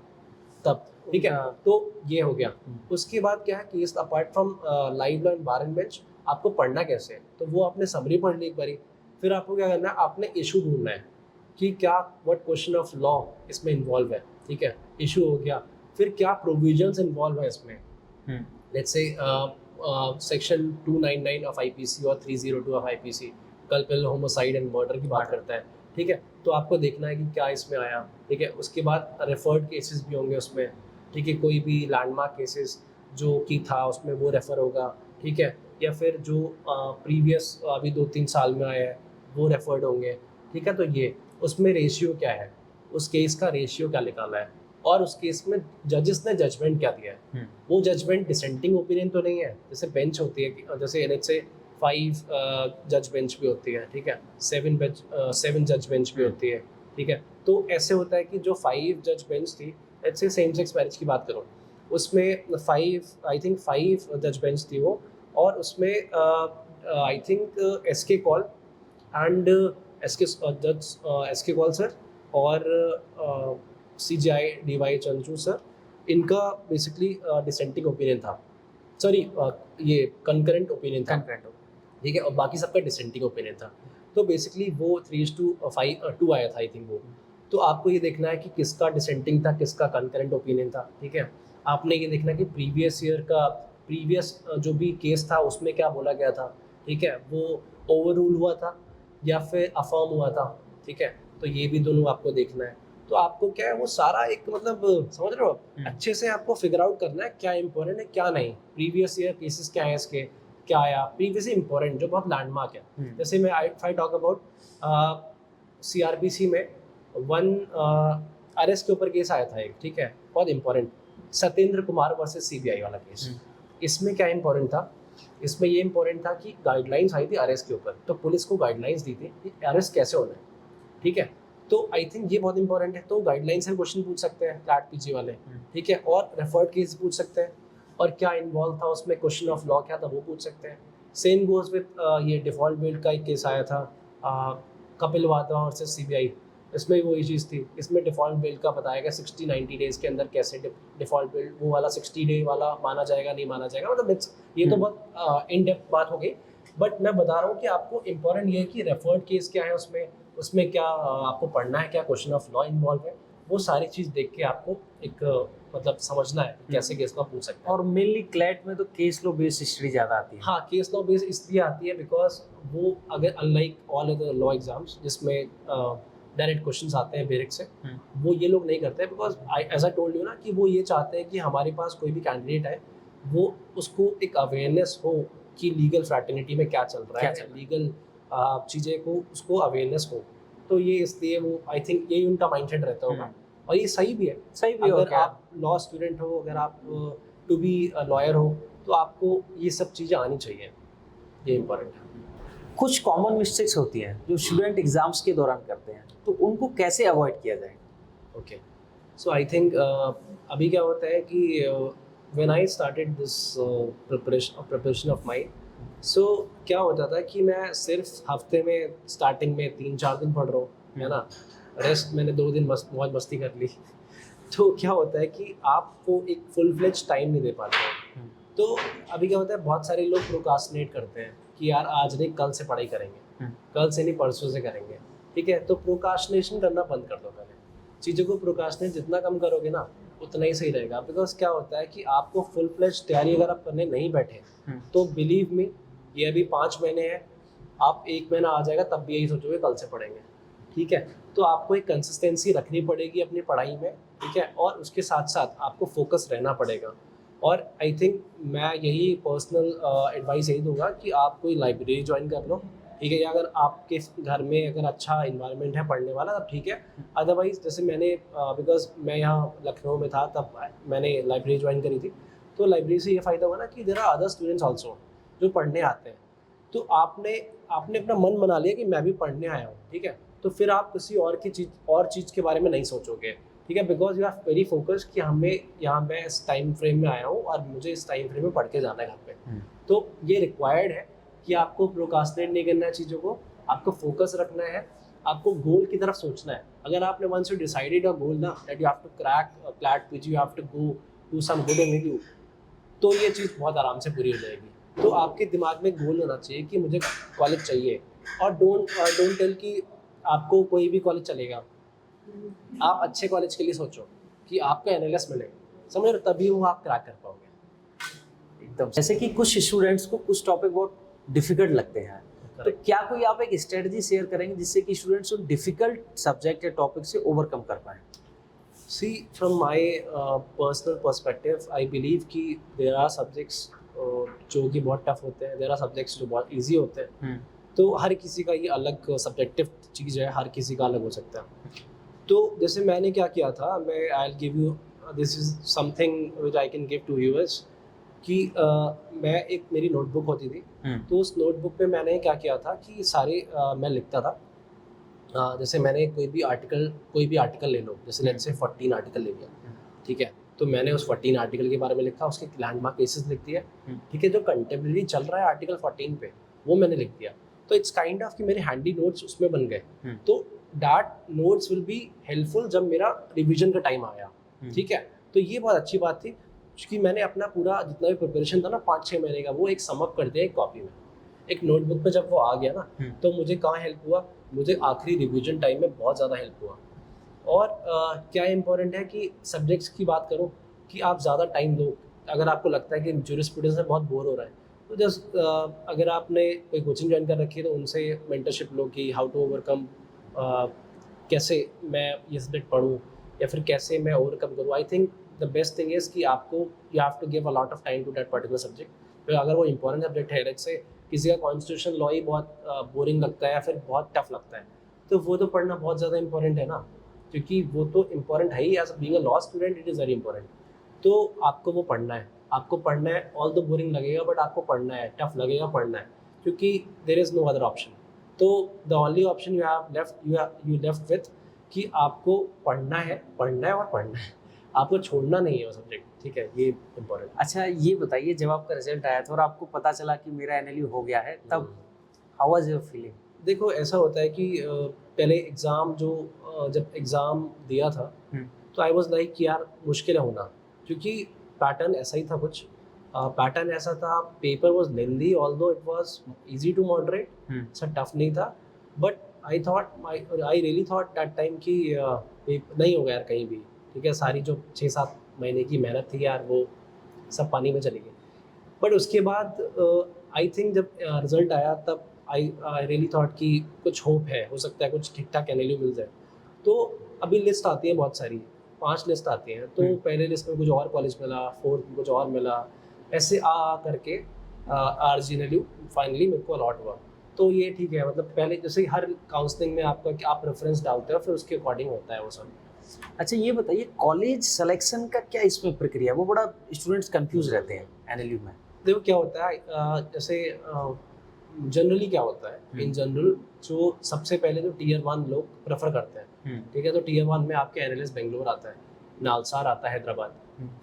तब, ठीक है। तो ये हो गया। उसके बाद क्या है case apart from live law and bar and bench आपको पढ़ना कैसे है, तो वो आपने समरी पढ़ ली एक बारी, फिर आपको क्या करना है, आपने इशू ढूंढना है कि क्या व्हाट क्वेश्चन ऑफ लॉ इसमें इन्वॉल्व है, ठीक है। इशू हो गया, फिर क्या प्रोविजंस इन्वॉल्व है इसमें, let's say section 299 of IPC और 302 of IPC culpable homicide and murder की बात करता है, ठीक है। तो आपको देखना है कि क्या इसमें आया, ठीक है। उसके बाद रेफर्ड केसेस भी होंगे उसमें, ठीक है। कोई भी लैंडमार्क केसेस जो कि था उसमें वो रेफर होगा, ठीक है। या फिर जो प्रीवियस अभी 2-3 साल में आया है वो रेफर्ड होंगे, ठीक है। तो ये उसमें रेशियो क्या है, उस केस का रेशियो क्या निकाला है, और उस केस में जजेस ने जजमेंट क्या दिया है। वो जजमेंट डिसेंटिंग ओपिनियन तो नहीं है, जैसे बेंच होती है कि जैसे लेट्स से 5 जज बेंच भी होती है, ठीक है। 7 जज बेंच भी होती है, ठीक है। तो ऐसे होता है कि जो 5 जज बेंच थी, let's say same sex marriage की बात करो, उसमें 5 जज बेंच थी वो, और उसमें I think S K Kaul and S K Kaul sir और CJI DY चंचू सर, इनका बेसिकली डिसेंटिंग ओपिनियन था, सॉरी ये कंकरेंट ओपिनियन था, ठीक है। और बाकी सबका डिसेंटिंग ओपिनियन था। तो बेसिकली वो 3:2 आया था आई थिंक वो। तो आपको ये देखना है कि किसका डिसेंटिंग था, किसका कंकरेंट ओपिनियन था, ठीक है। आपने ये देखना कि प्रीवियस जो भी केस था उसमें क्या बोला गया था, ठीक है, वो ओवर रूल हुआ था या फिर अफर्म हुआ था, ठीक है। तो ये भी दोनों आपको देखना है। तो आपको क्या है वो सारा एक मतलब समझ रहे हो आप, अच्छे से आपको फिगर आउट करना है क्या इंपॉर्टेंट है क्या नहीं, प्रीवियस ईयर केसेस क्या है इसके, क्या आया प्रीवियस इंपॉर्टेंट जो बहुत लैंडमार्क है। जैसे मैं आई टॉक अबाउट CRPC में 1 अरेस्ट के ऊपर केस आया था एक, ठीक है, बहुत important, Satyendra Kumar versus CBI वाला केस। इसमें क्या इंपॉर्टेंट था, इसमें ये इंपॉर्टेंट था कि गाइडलाइंस आई थी अरेस्ट के ऊपर, तो पुलिस को गाइडलाइंस दी थी कि अरेस्ट कैसे होना है, ठीक है। तो आई थिंक ये बहुत इंपॉर्टेंट है। तो गाइडलाइन से क्वेश्चन पूछ सकते हैं क्लैट PG वाले, ठीक है। और रेफर्ड केस पूछ सकते हैं, और क्या इन्वॉल्व था उसमें, क्वेश्चन ऑफ लॉ क्या था वो पूछ सकते हैं। सेम गोज विथ ये डिफॉल्ट बिल का एक केस आया था कपिल वाधवा वर्सेस CBI, इसमें वही चीज़ थी। इसमें डिफ़ॉल्ट बिल का बताया गया 60-90 डेज़ के अंदर कैसे डिफ़ॉल्ट बिल वो वाला 60 डे वाला माना जाएगा नहीं माना जाएगा, मतलब ये तो बहुत इन डेप्थ बात हो गई। बट मैं बता रहा हूँ कि आपको इम्पोर्टेंट ये है कि रेफर्ड केस क्या है उसमें क्या आपको पढ़ना है, क्या क्वेश्चन ऑफ लॉ इन्वॉल्व है, वो सारी चीज़ देख के आपको एक मतलब समझना है कैसे केस लॉ पूछ सकते हैं। और मेनली क्लैट में तो केस लॉ बेस्ड स्टडी ज़्यादा आती है। हाँ, केस लॉ बेस्ड इसलिए आती है बिकॉज वो अगर unlike all other law exams जिसमें डायरेक्ट क्वेश्चंस आते हैं बेरिक से, वो ये लोग नहीं करते because as I told you ना कि वो ये चाहते हैं कि हमारे पास कोई भी कैंडिडेट है वो उसको एक अवेयरनेस हो कि लीगल फ्रैटर्निटी में क्या चल रहा है, लीगल चीज़ें को उसको अवेयरनेस हो। तो ये इसलिए वो आई थिंक यही उनका माइंडसेट रहता होगा, और ये सही भी है। अगर आप लॉ स्टूडेंट हो, अगर आप टू बी लॉयर हो, तो आपको ये सब चीज़ें आनी चाहिए, ये इम्पोर्टेंट है। कुछ कॉमन मिस्टेक्स होती हैं जो स्टूडेंट एग्जाम्स के दौरान करते हैं, तो उनको कैसे अवॉइड किया जाए? ओके, सो आई थिंक अभी क्या होता है कि when I started this preparation of mind, so क्या होता था कि मैं सिर्फ हफ्ते में स्टार्टिंग में 3-4 दिन पढ़ रहा हूँ, है ना, रेस्ट मैंने 2 दिन मौज मस्ती कर ली। तो क्या होता है कि आपको एक फुल फ्लेज टाइम नहीं दे पाते हो। तो अभी क्या होता है, बहुत सारे लोग प्रोकास्टिनेट करते हैं कि यार आज नहीं कल से पढ़ाई करेंगे, कल से नहीं परसों से करेंगे, ठीक है। तो प्रोकास्टिनेशन करना बंद कर दो पहले। चीज़ों को प्रोकास्टिनेट जितना कम करोगे ना उतना ही सही रहेगा। बिकॉज क्या होता है कि आपको फुल फ्लेज तैयारी अगर आप करने नहीं बैठे तो बिलीव मी, ये अभी 5 महीने हैं, आप 1 महीना आ जाएगा तब भी यही सोचोगे कल से पढ़ेंगे, ठीक है। तो आपको एक कंसिस्टेंसी रखनी पड़ेगी अपनी पढ़ाई में, ठीक है, और उसके साथ साथ आपको फोकस रहना पड़ेगा। और आई थिंक मैं यही पर्सनल एडवाइस यही दूंगा कि आप कोई लाइब्रेरी ज्वाइन कर लो, ठीक है, या अगर आपके घर में अगर अच्छा इन्वायरमेंट है पढ़ने वाला तब ठीक है। अदरवाइज जैसे मैंने बिकॉज मैं यहाँ लखनऊ में था तब मैंने लाइब्रेरी ज्वाइन करी थी, तो लाइब्रेरी से ये फ़ायदा हुआ ना कि there are other students also जो पढ़ने आते हैं। तो आपने आपने अपना मन बना लिया कि मैं भी पढ़ने आया हूँ, ठीक है, तो फिर आप किसी और चीज़ के बारे में नहीं सोचोगे, ठीक है, because you are very focused कि हमें यहाँ मैं इस टाइम फ्रेम में आया हूँ और मुझे इस टाइम फ्रेम में पढ़ के जाना है घर पे। तो ये रिक्वायर्ड है कि आपको प्रोकास्टिनेट नहीं करना है चीज़ों को, आपको फोकस रखना है, आपको गोल की तरफ सोचना है। अगर आपने once you decided a goal ना that you have to crack CLAT PG, you have to go to some good NLU, तो ये चीज़ बहुत आराम से पूरी हो जाएगी। तो आपके दिमाग में गोल होना चाहिए कि मुझे कॉलेज चाहिए, और डोंट टेल कि आपको कोई भी कॉलेज चलेगा। आप अच्छे कॉलेज के लिए सोचो कि आपका एनालिस मिले, समझ रहे हो, तभी वो आप क्रैक कर पाओगे एकदम। जैसे कि कुछ स्टूडेंट्स को कुछ टॉपिक बहुत डिफिकल्ट लगते हैं, तो क्या कोई आप एक स्ट्रेटजी शेयर करेंगे जिससे कि स्टूडेंट्स उन डिफिकल्ट सब्जेक्ट या टॉपिक से ओवरकम कर पाएँ? See, from my personal perspective, I believe कि there are subjects जो कि बहुत टफ होते हैं, there are subjects जो बहुत easy होते हैं। तो हर किसी का ये अलग सब्जेक्टिव चीज़ है, हर किसी का अलग हो सकता है। तो जैसे मैंने क्या किया था, मैं I will give you, this is something which I can give to yours कि मैं एक मेरी नोटबुक होती थी, तो उस नोटबुक पे मैंने क्या किया था कि सारे मैं लिखता था। जैसे मैंने कोई भी आर्टिकल ले लो, जैसे लेट्स से 14 आर्टिकल ले लिया, ठीक है, तो मैंने उस 14 आर्टिकल के बारे में लिखा, उसके लैंडमार्क केसेस लिख दिए, ठीक है, जो कंटेम्प्रेरी चल रहा है आर्टिकल 14 पे वो मैंने लिख दिया। तो इट्स काइंड ऑफ कि मेरे हैंडी नोट्स उसमें बन गए। तो that notes will be helpful जब मेरा रिवीजन का टाइम आया, ठीक है। तो ये बहुत अच्छी बात थी क्योंकि मैंने अपना पूरा जितना भी प्रिपरेशन था ना 5-6 महीने का, वो एक समअप कर दिया एक कॉपी में, एक नोटबुक पे जब वो आ गया ना, तो मुझे कहाँ हेल्प हुआ, मुझे आखिरी रिवीजन टाइम में बहुत ज़्यादा हेल्प हुआ। और क्या इम्पोर्टेंट है कि सब्जेक्ट्स की बात करो कि आप ज़्यादा टाइम दो। अगर आपको लगता है कि ज्यूरिस्प्रूडेंस में बहुत बोर हो रहा है, तो जस्ट अगर आपने कोई कोचिंग ज्वाइन कर रखी है तो उनसे मेंटरशिप लो कि हाउ टू ओवरकम, कैसे मैं ये सब्जेक्ट पढ़ूँ या फिर कैसे मैं ओवरकम करूँ। I think the best thing is कि आपको you have to give a lot of time to that particular subject. फिर अगर वो इंपॉर्टेंट सब्जेक्ट है, लेट्स से किसी का कॉन्स्टिट्यूशन लॉ ही बहुत बोरिंग लगता है या फिर बहुत टफ लगता है, तो वो तो पढ़ना बहुत ज़्यादा इंपॉर्टेंट है ना, क्योंकि वो तो इम्पॉर्टेंट है ही। As being a law student it is very important. तो आपको वो पढ़ना है, आपको पढ़ना है, ऑल द बोरिंग लगेगा बट आपको पढ़ना है, टफ लगेगा, पढ़ना है, क्योंकि there is no other option. तो the only option you have left, you left with कि आपको पढ़ना है और पढ़ना है, आपको छोड़ना नहीं है वो सब्जेक्ट, ठीक है, ये इम्पोर्टेंट। अच्छा, ये बताइए, जब आपका रिजल्ट आया था और आपको पता चला कि मेरा एनएलयू हो गया है, तब हाउ वाज योर फीलिंग? देखो ऐसा होता है कि पहले एग्ज़ाम जब एग्ज़ाम दिया था तो आई वाज लाइक कि यार मुश्किल है होना, क्योंकि पैटर्न ऐसा ही था कुछ। पैटर्न ऐसा था, paper was lengthy although it was easy to moderate, ऐसा टफ नहीं था, but I really thought that time कि नहीं होगा यार कहीं भी, ठीक है, सारी जो 6-7 महीने की मेहनत थी यार वो सब पानी में चली गई। बट उसके बाद आई थिंक जब रिजल्ट आया तब आई रियली थॉट कि कुछ होप है, हो सकता है कुछ ठीक ठाक एनएलयू मिल जाए। तो अभी लिस्ट आती है बहुत सारी, 5 लिस्ट आती हैं, तो पहले लिस्ट में कुछ और कॉलेज मिला, 4th में कुछ और मिला, ऐसे आ करके आरजी एनएलयू फाइनली मेरे को अलॉट हुआ। तो ये ठीक है, मतलब पहले जैसे हर काउंसलिंग में आपका कि आप रेफरेंस डालते हो फिर उसके अकॉर्डिंग होता है वो सब। अच्छा, ये बताइए, कॉलेज सिलेक्शन का क्या इसमें प्रक्रिया है? वो बड़ा स्टूडेंट्स कंफ्यूज रहते हैं एनएलयू में। देखो क्या होता है, जैसे जनरली क्या होता है, इन जनरल जो सबसे पहले जो टियर 1 लोग प्रेफर करते हैं, ठीक है, तो टियर 1 में आपके एनएलएस बेंगलोर आता है, नालसार आता है हैदराबाद,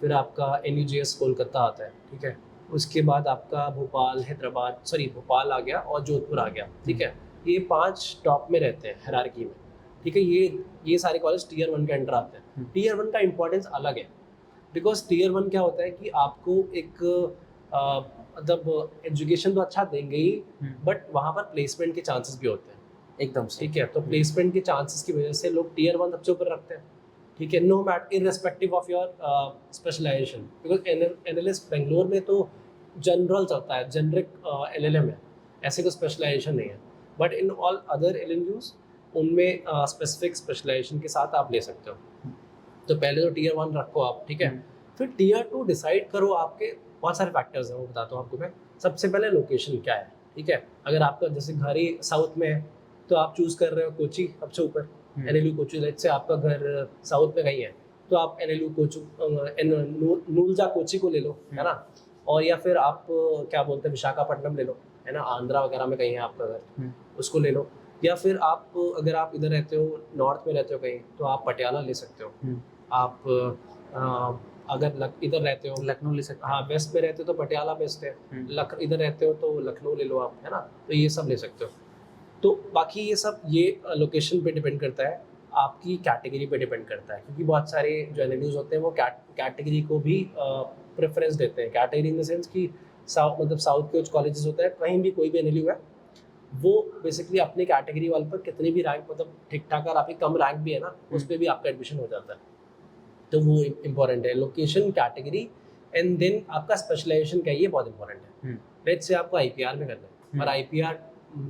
फिर आपका एनयूजेएस कोलकाता आता है, ठीक है, उसके बाद आपका भोपाल आ गया और जोधपुर आ गया, ठीक है, ये 5 टॉप में रहते हैं हायरार्की में, ठीक है। ये ये सारे कॉलेज टीयर 1 के अंडर आते हैं। हम्म। टीयर 1 का इंपॉर्टेंस अलग है, बिकॉज टीयर 1 क्या होता है कि आपको एक मतलब एजुकेशन तो अच्छा देंगे ही, बट वहाँ पर प्लेसमेंट के चांसेस भी होते हैं। एकदम से। ठीक है, तो प्लेसमेंट के चांसेस की वजह से लोग टीयर 1 सबसे ऊपर रखते हैं। ठीक है, no matter irrespective of your specialization, because analyst Bangalore में तो जनरल चलता है, जेनरिक LLM है, ऐसे कोई स्पेशलाइजेशन नहीं है। But in all other LLUs उनमें स्पेसिफिक स्पेशलाइजेशन के साथ आप ले सकते हो। तो पहले तो टीयर 1 रखो आप, ठीक है। फिर टीयर 2 डिसाइड करो, आपके बहुत सारे फैक्टर्स हैं, वो बताता हूँ आपको मैं। सबसे पहले लोकेशन क्या है, ठीक है। अगर आपका जैसे घर ही साउथ में है तो आप चूज़ कर रहे हो कोची सबसे ऊपर, NLU कोची। लेट्स से आपका घर साउथ में कहीं है तो आप NLU कोचू नूलजा कोची को ले लो, है ना। और या फिर आप क्या बोलते हैं विशाखापट्टनम ले लो, है ना, आंध्रा वगैरह में कहीं है आपका घर, उसको ले लो। या फिर आप अगर आप इधर रहते हो, नॉर्थ में रहते हो कहीं, तो आप पटियाला ले सकते हो। आप अगर इधर रहते हो, लखनऊ ले सकते हैं। हाँ वेस्ट में रहते हो तो पटियाला बेस्ट है। इधर रहते हो तो लखनऊ ले लो आप, है ना। तो ये सब ले सकते हो। तो बाकी ये सब ये लोकेशन पे डिपेंड करता है, आपकी कैटेगरी पे डिपेंड करता है, क्योंकि बहुत सारे जो NLUs होते हैं वो कैटेगरी को भी प्रेफरेंस देते हैं। कैटेगरी इन द सेंस कि साउथ के कुछ कॉलेजेस होते हैं, कहीं भी कोई भी NLU है, वो बेसिकली अपनी कैटेगरी वाले पर कितनी भी रैंक मतलब ठीक ठाक, अगर आपकी कम रैंक भी है ना, उस पर भी आपका एडमिशन हो जाता है। तो वो इम्पोर्टेंट है, लोकेशन, कैटेगरी, एंड देन आपका स्पेशलाइजेशन क्या है, ये बहुत इंपॉर्टेंट है। लेट्स से आपको IPR में करना है, और IPR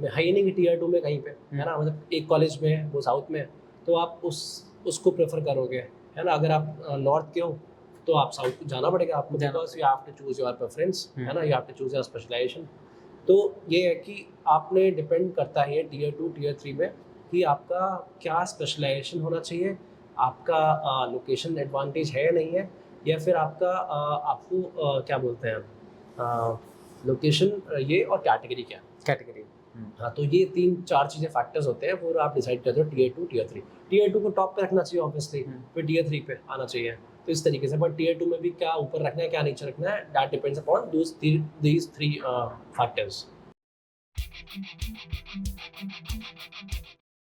है ही नहीं कि टीयर 2 में कहीं पे, है ना, मतलब एक कॉलेज में है वो साउथ में है, तो आप उसको प्रेफर करोगे, है ना। अगर आप नॉर्थ के हो तो आप साउथ जाना पड़ेगा आपको, because you have to choose your preference, है ना, you have to choose your specialization. तो ये है कि आपने डिपेंड करता है टीयर 2 टीयर 3 में कि आपका क्या स्पेशलाइजेशन होना चाहिए, आपका लोकेशन एडवांटेज है नहीं है, या फिर आपका आपको क्या बोलते हैं लोकेशन ये और कैटेगरी क्या है। कैटेगरी। हाँ, तो ये 3-4 चीज़ें फैक्टर्स होते हैं, वो आप डिसाइड करते हो टीयर 2 टीयर 3। टीयर 2 को टॉप पे रखना चाहिए ऑब्वियसली, फिर टीयर 3 पे आना चाहिए। तो इस तरीके से, बट टीयर 2 में भी क्या ऊपर रखना है क्या नीचे रखना है, that depends upon these 3 factors.